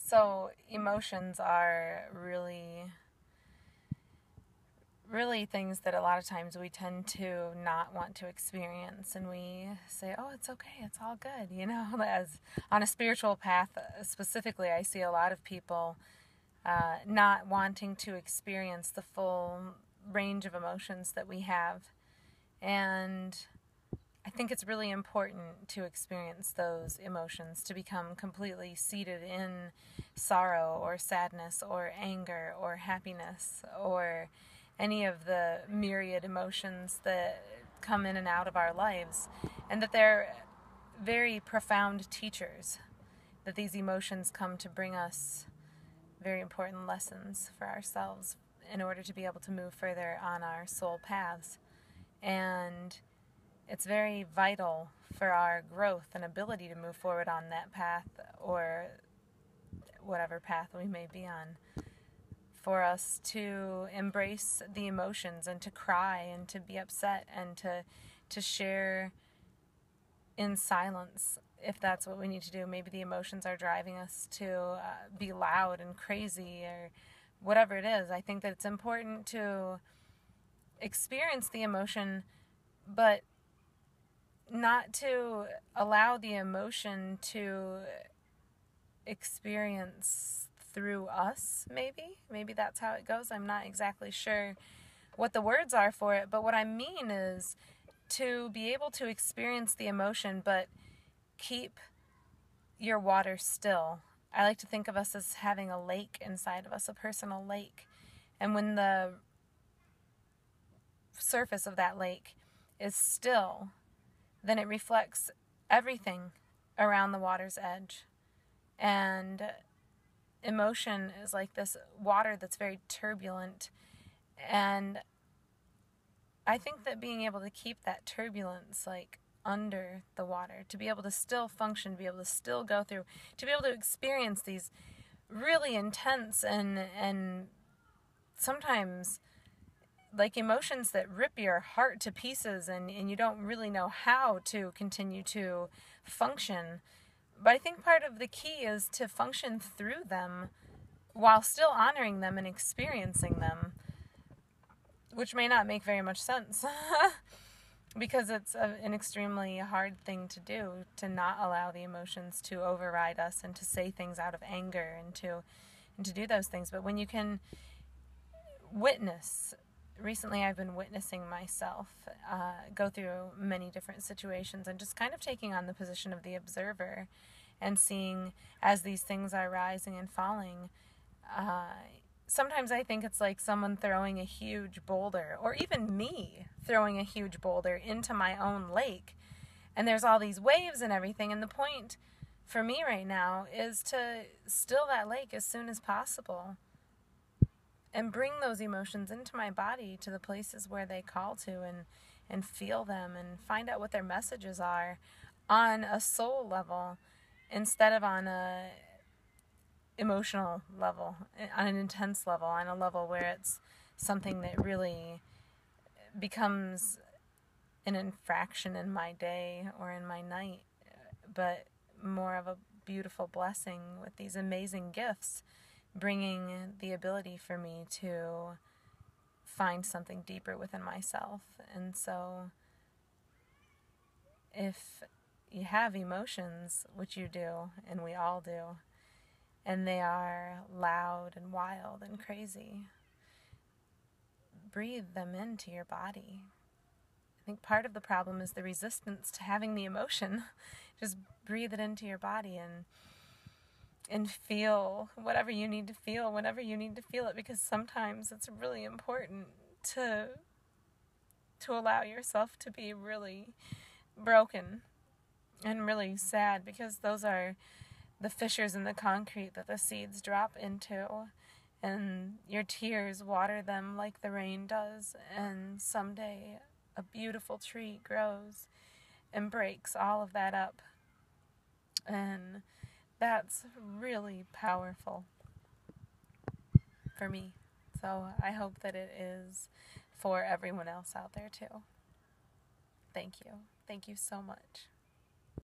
So emotions are really, really things that a lot of times we tend to not want to experience, and we say, oh, it's okay, it's all good, as on a spiritual path specifically. I see a lot of people not wanting to experience the full range of emotions that we have, and I think it's really important to experience those emotions, to become completely seated in sorrow or sadness or anger or happiness or any of the myriad emotions that come in and out of our lives, and that they're very profound teachers, that these emotions come to bring us very important lessons for ourselves in order to be able to move further on our soul paths. And it's very vital for our growth and ability to move forward on that path, or whatever path we may be on, for us to embrace the emotions and to cry and to be upset and to share in silence if that's what we need to do. Maybe the emotions are driving us to be loud and crazy or whatever it is. I think that it's important to experience the emotion, but not to allow the emotion to experience through us, maybe. Maybe that's how it goes. I'm not exactly sure what the words are for it, but what I mean is to be able to experience the emotion, but keep your water still. I like to think of us as having a lake inside of us, a personal lake. And when the surface of that lake is still, then it reflects everything around the water's edge. And emotion is like this water that's very turbulent. And I think that being able to keep that turbulence under the water, to be able to still function, to be able to still go through, to be able to experience these really intense and sometimes emotions that rip your heart to pieces, and you don't really know how to continue to function. But I think part of the key is to function through them while still honoring them and experiencing them, which may not make very much sense because it's an extremely hard thing to do, to not allow the emotions to override us and to say things out of anger and to do those things. But when you can witness, recently I've been witnessing myself go through many different situations and just kind of taking on the position of the observer and seeing as these things are rising and falling. Sometimes I think it's like someone throwing a huge boulder, or even me throwing a huge boulder into my own lake, and there's all these waves and everything, and the point for me right now is to still that lake as soon as possible and bring those emotions into my body, to the places where they call to, and feel them and find out what their messages are on a soul level instead of on a emotional level, on an intense level, on a level where it's something that really becomes an infraction in my day or in my night, but more of a beautiful blessing with these amazing gifts, bringing the ability for me to find something deeper within myself. And so if you have emotions, which you do, and we all do, and they are loud and wild and crazy, breathe them into your body. I think part of the problem is the resistance to having the emotion. Just breathe it into your body and feel whatever you need to feel whenever you need to feel it, because sometimes it's really important to allow yourself to be really broken and really sad, because those are the fissures in the concrete that the seeds drop into, and your tears water them like the rain does, and someday a beautiful tree grows and breaks all of that up. And that's really powerful for me. So I hope that it is for everyone else out there too. Thank you. Thank you so much.